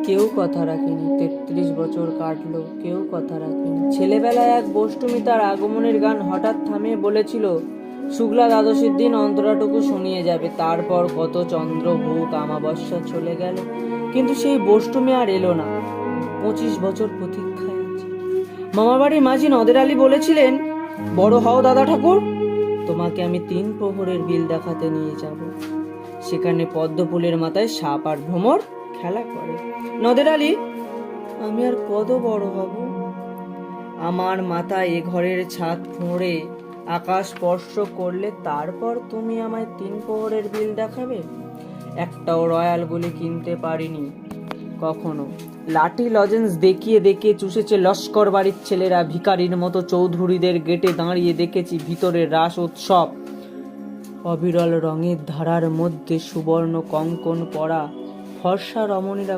কেউ কথা রাখেনি। 33 বছর কাটলো, কেউ কথা রাখেনি। ছেলেবেলায় এক বষ্টমী তার আগমনের গান হঠাৎ থামিয়ে বলেছিল, শুক্লা দ্বাদশীর দিন অন্তরাটুকু শুনিয়ে যাবে। তারপর কত চন্দ্রভোগ আমাবস্যা চলে গেল, কিন্তু সেই বষ্টমী আর এলো না। 25 বছর প্রতীক্ষায় আছে। মামাবাড়ির মাঝি নদের আলী বলেছিলেন, বড় হও দাদা ঠাকুর, তোমাকে আমি 3 প্রহরের বিল দেখাতে নিয়ে যাব। সেখানে পদ্মফুলের মাথায় সাপ আর ভ্রমর খেলা করে। নদের আলী, আমি আর কত বড় হব? আমার মাথায় এ ঘরের ছাদ ফুঁড়ে আকাশ স্পর্শ করলে তারপর তুমি আমায় 3 প্রহরের বিল দেখাবে? একটাও রয়্যাল গুলি কিনতে পারিনি কখনো। লাঠি লজেন্স দেখিয়ে দেখিয়ে চুষেছে লস্কর বাড়ির ছেলেরা। ভিখারির মতো চৌধুরীদের গেটে দাঁড়িয়ে দেখেছি ভিতরের রাস উৎসব। অবিরল রঙের ধারার মধ্যে সুবর্ণ কঙ্কন পরা ফর্সা রমণীরা